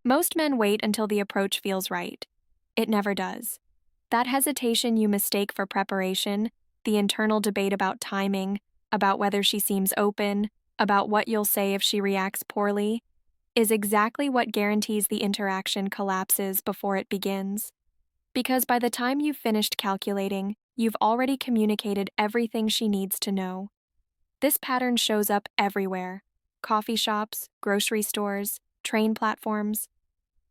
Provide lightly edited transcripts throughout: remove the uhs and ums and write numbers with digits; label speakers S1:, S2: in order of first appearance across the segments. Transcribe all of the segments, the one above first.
S1: Most men wait until the approach feels right. It never does. That hesitation you mistake for preparation, the internal debate about timing, about whether she seems open, about what you'll say if she reacts poorly, is exactly what guarantees the interaction collapses before it begins. Because by the time you've finished calculating, you've already communicated everything she needs to know. This pattern shows up everywhere: coffee shops, grocery stores, train platforms.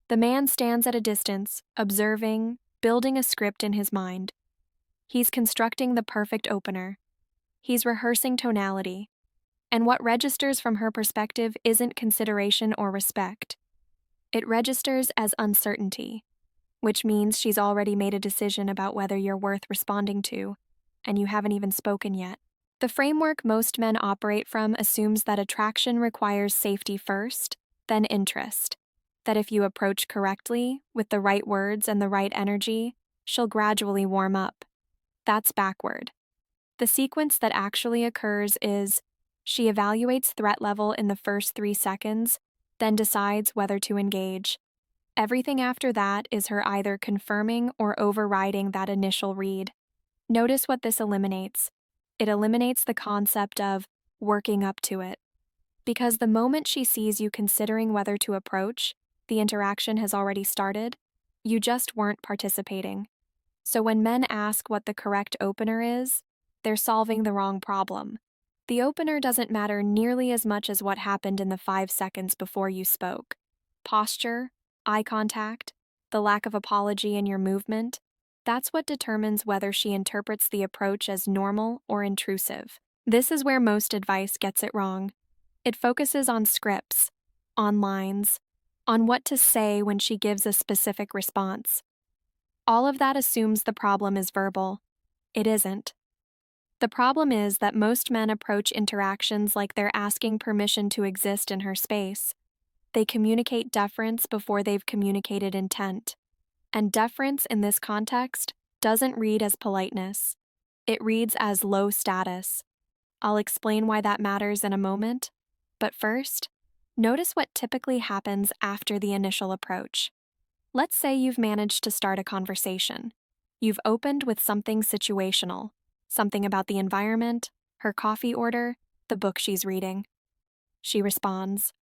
S1: The man stands at a distance, observing, building a script in his mind. He's constructing the perfect opener. He's rehearsing tonality. And what registers from her perspective isn't consideration or respect. It registers as uncertainty, which means she's already made a decision about whether you're worth responding to, and you haven't even spoken yet. The framework most men operate from assumes that attraction requires safety first, then interest. That if you approach correctly, with the right words and the right energy, she'll gradually warm up. That's backward. The sequence that actually occurs is she evaluates threat level in the first 3 seconds, then decides whether to engage. Everything after that is her either confirming or overriding that initial read. Notice what this eliminates. It eliminates the concept of working up to it. Because the moment she sees you considering whether to approach, the interaction has already started. You just weren't participating. So when men ask what the correct opener is, they're solving the wrong problem. The opener doesn't matter nearly as much as what happened in the 5 seconds before you spoke. Posture, eye contact, the lack of apology in your movement, that's what determines whether she interprets the approach as normal or intrusive. This is where most advice gets it wrong. It focuses on scripts, on lines, on what to say when she gives a specific response. All of that assumes the problem is verbal. It isn't. The problem is that most men approach interactions like they're asking permission to exist in her space. They communicate deference before they've communicated intent. And deference in this context doesn't read as politeness. It reads as low status. I'll explain why that matters in a moment. But first, notice what typically happens after the initial approach. Let's say you've managed to start a conversation. You've opened with something situational, something about the environment, her coffee order, the book she's reading. She responds.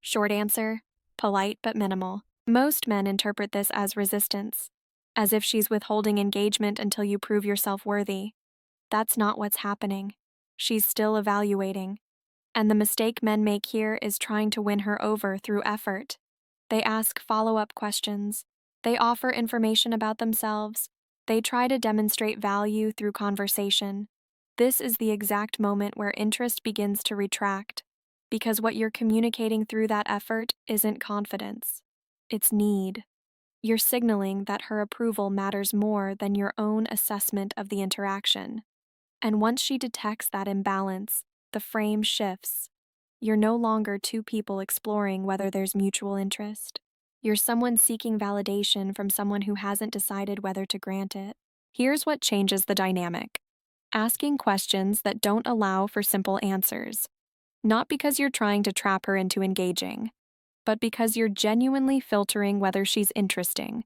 S1: Short answer, polite but minimal. Most men interpret this as resistance, as if she's withholding engagement until you prove yourself worthy. That's not what's happening. She's still evaluating. And the mistake men make here is trying to win her over through effort. They ask follow-up questions. They offer information about themselves. They try to demonstrate value through conversation. This is the exact moment where interest begins to retract, because what you're communicating through that effort isn't confidence. It's need. You're signaling that her approval matters more than your own assessment of the interaction. And once she detects that imbalance, the frame shifts. You're no longer two people exploring whether there's mutual interest. You're someone seeking validation from someone who hasn't decided whether to grant it. Here's what changes the dynamic. Asking questions that don't allow for simple answers. Not because you're trying to trap her into engaging, but because you're genuinely filtering whether she's interesting.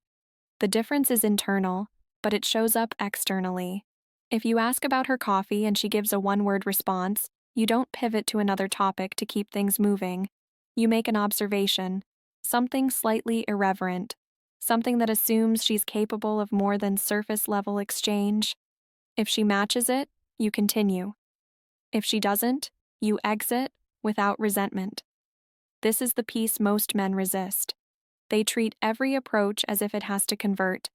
S1: The difference is internal, but it shows up externally. If you ask about her coffee and she gives a one-word response, you don't pivot to another topic to keep things moving. You make an observation, something slightly irreverent, something that assumes she's capable of more than surface-level exchange. If she matches it, you continue. If she doesn't, you exit without resentment. This is the piece most men resist. They treat every approach as if it has to convert,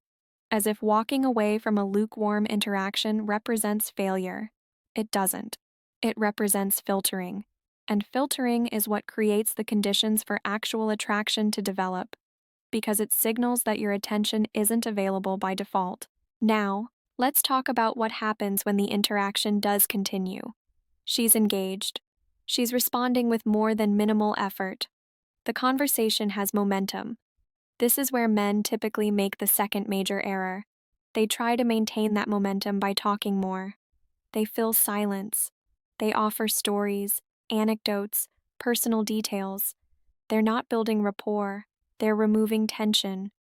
S1: as if walking away from a lukewarm interaction represents failure. It doesn't. It represents filtering. And filtering is what creates the conditions for actual attraction to develop, because it signals that your attention isn't available by default. Now, let's talk about what happens when the interaction does continue. She's engaged. She's responding with more than minimal effort. The conversation has momentum. This is where men typically make the second major error. They try to maintain that momentum by talking more. They fill silence. They offer stories, anecdotes, personal details. They're not building rapport. They're removing tension.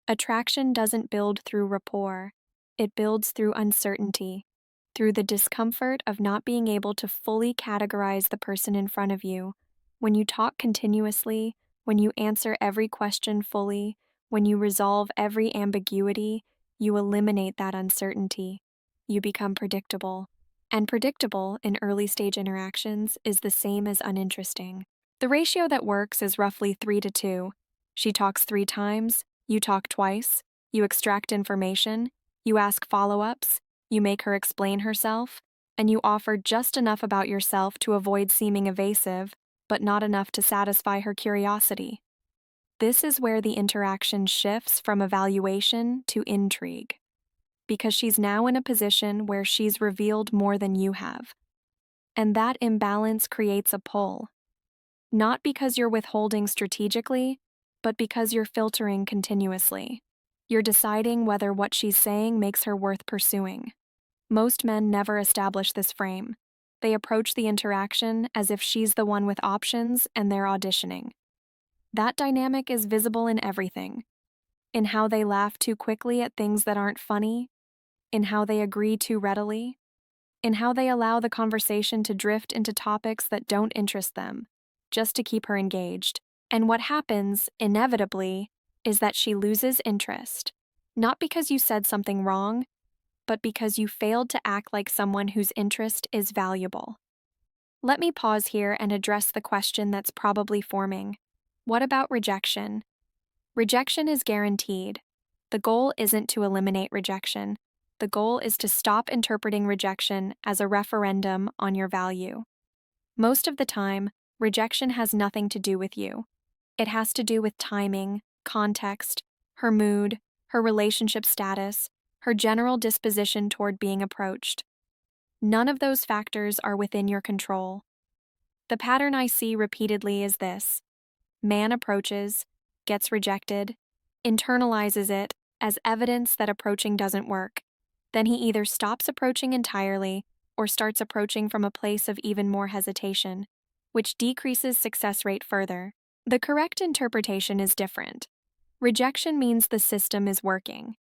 S1: Attraction doesn't build through rapport, it builds through uncertainty, through the discomfort of not being able to fully categorize the person in front of you. When you talk continuously, when you answer every question fully, when you resolve every ambiguity, you eliminate that uncertainty. You become predictable. And predictable in early stage interactions is the same as uninteresting. The ratio that works is roughly 3 to 2. She talks 3 times, you talk twice, you extract information, you ask follow ups, you make her explain herself, and you offer just enough about yourself to avoid seeming evasive, but not enough to satisfy her curiosity. This is where the interaction shifts from evaluation to intrigue, because she's now in a position where she's revealed more than you have. And that imbalance creates a pull, not because you're withholding strategically, but because you're filtering continuously. You're deciding whether what she's saying makes her worth pursuing. Most men never establish this frame. They approach the interaction as if she's the one with options and they're auditioning. That dynamic is visible in everything. In how they laugh too quickly at things that aren't funny, in how they agree too readily, in how they allow the conversation to drift into topics that don't interest them, just to keep her engaged. And what happens, inevitably, is that she loses interest. Not because you said something wrong, but because you failed to act like someone whose interest is valuable. Let me pause here and address the question that's probably forming. What about rejection? Rejection is guaranteed. The goal isn't to eliminate rejection. The goal is to stop interpreting rejection as a referendum on your value. Most of the time, rejection has nothing to do with you. It has to do with timing, context, her mood, her relationship status, her general disposition toward being approached. None of those factors are within your control. The pattern I see repeatedly is this: man approaches, gets rejected, internalizes it as evidence that approaching doesn't work. Then he either stops approaching entirely or starts approaching from a place of even more hesitation, which decreases success rate further. The correct interpretation is different. Rejection means the system is working.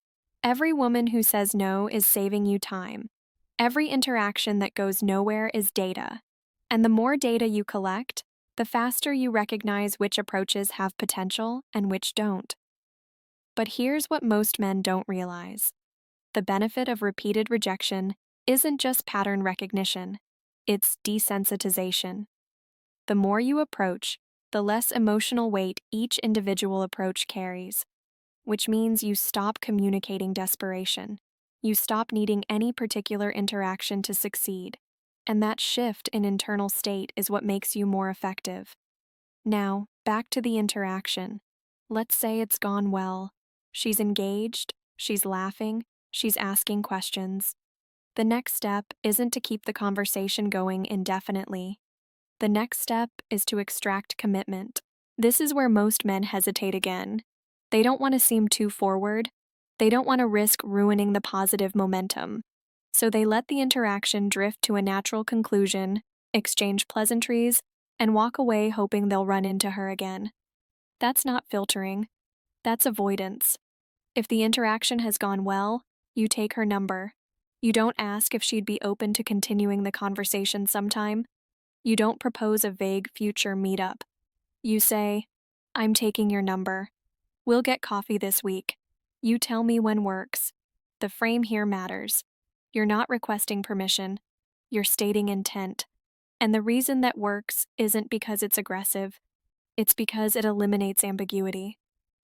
S1: Every woman who says no is saving you time. Every interaction that goes nowhere is data. And the more data you collect, the faster you recognize which approaches have potential and which don't. But here's what most men don't realize. The benefit of repeated rejection isn't just pattern recognition, it's desensitization. The more you approach, the less emotional weight each individual approach carries, which means you stop communicating desperation. You stop needing any particular interaction to succeed, and that shift in internal state is what makes you more effective. Now, back to the interaction. Let's say it's gone well. She's engaged, she's laughing, she's asking questions. The next step isn't to keep the conversation going indefinitely. The next step is to extract commitment. This is where most men hesitate again. They don't want to seem too forward. They don't want to risk ruining the positive momentum. So they let the interaction drift to a natural conclusion, exchange pleasantries, and walk away hoping they'll run into her again. That's not filtering. That's avoidance. If the interaction has gone well, you take her number. You don't ask if she'd be open to continuing the conversation sometime. You don't propose a vague future meetup. You say, "I'm taking your number. We'll get coffee this week. You tell me when works." The frame here matters. You're not requesting permission. You're stating intent. And the reason that works isn't because it's aggressive. It's because it eliminates ambiguity.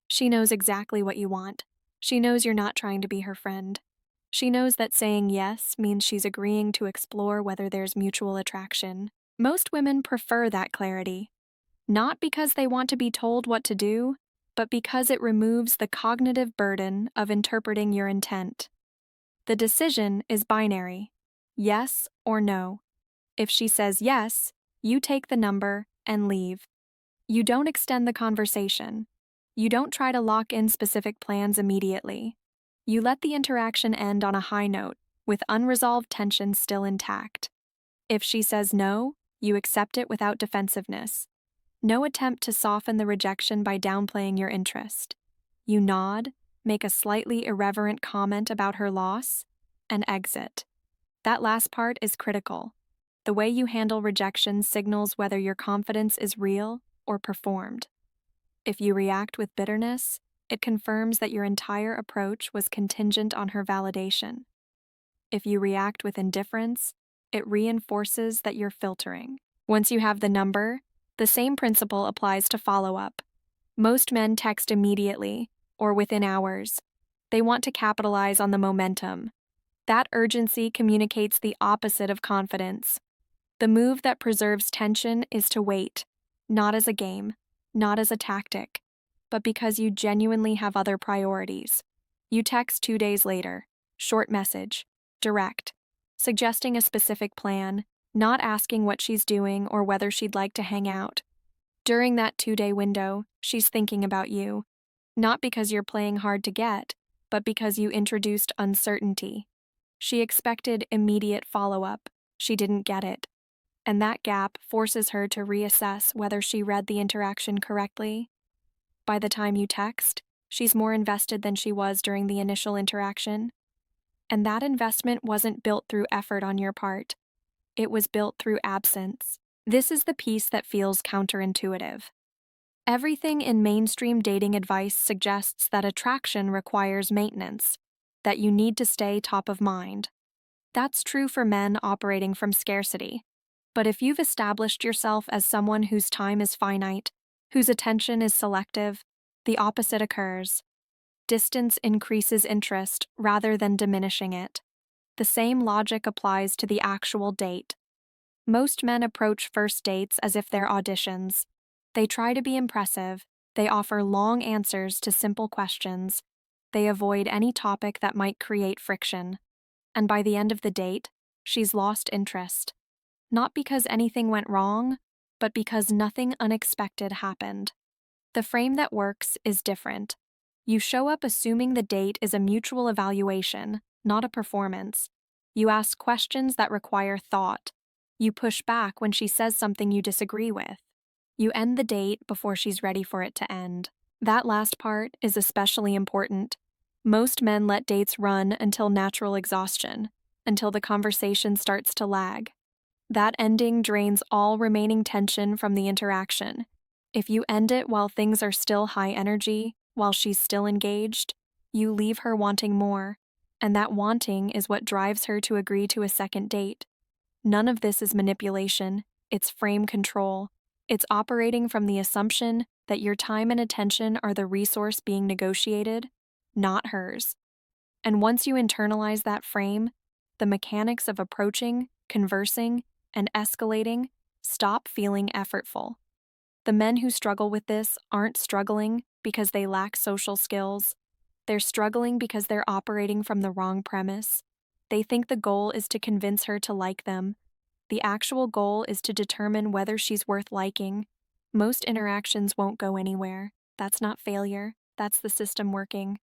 S1: She knows exactly what you want. She knows you're not trying to be her friend. She knows that saying yes means she's agreeing to explore whether there's mutual attraction. Most women prefer that clarity, not because they want to be told what to do, but because it removes the cognitive burden of interpreting your intent. The decision is binary, yes or no. If she says yes, you take the number and leave. You don't extend the conversation. You don't try to lock in specific plans immediately. You let the interaction end on a high note, with unresolved tension still intact. If she says no, you accept it without defensiveness. No attempt to soften the rejection by downplaying your interest. You nod, make a slightly irreverent comment about her loss, and exit. That last part is critical. The way you handle rejection signals whether your confidence is real or performed. If you react with bitterness, it confirms that your entire approach was contingent on her validation. If you react with indifference, it reinforces that you're filtering. Once you have the number, the same principle applies to follow-up. Most men text immediately, or within hours. They want to capitalize on the momentum. That urgency communicates the opposite of confidence. The move that preserves tension is to wait, not as a game, not as a tactic, but because you genuinely have other priorities. You text 2 days later, short message, direct, suggesting a specific plan, not asking what she's doing or whether she'd like to hang out. During that 2-day window, she's thinking about you, not because you're playing hard to get, but because you introduced uncertainty. She expected immediate follow-up. She didn't get it. And that gap forces her to reassess whether she read the interaction correctly. By the time you text, she's more invested than she was during the initial interaction. And that investment wasn't built through effort on your part. It was built through absence. This is the piece that feels counterintuitive. Everything in mainstream dating advice suggests that attraction requires maintenance, that you need to stay top of mind. That's true for men operating from scarcity. But if you've established yourself as someone whose time is finite, whose attention is selective, the opposite occurs. Distance increases interest rather than diminishing it. The same logic applies to the actual date. Most men approach first dates as if they're auditions. They try to be impressive, they offer long answers to simple questions, they avoid any topic that might create friction. And by the end of the date, she's lost interest. Not because anything went wrong, but because nothing unexpected happened. The frame that works is different. You show up assuming the date is a mutual evaluation, not a performance. You ask questions that require thought. You push back when she says something you disagree with. You end the date before she's ready for it to end. That last part is especially important. Most men let dates run until natural exhaustion, until the conversation starts to lag. That ending drains all remaining tension from the interaction. If you end it while things are still high energy, while she's still engaged, you leave her wanting more, and that wanting is what drives her to agree to a second date. None of this is manipulation, it's frame control. It's operating from the assumption that your time and attention are the resource being negotiated, not hers. And once you internalize that frame, the mechanics of approaching, conversing, and escalating stop feeling effortful. The men who struggle with this aren't struggling because they lack social skills. They're struggling because they're operating from the wrong premise. They think the goal is to convince her to like them. The actual goal is to determine whether she's worth liking. Most interactions won't go anywhere. That's not failure. That's the system working.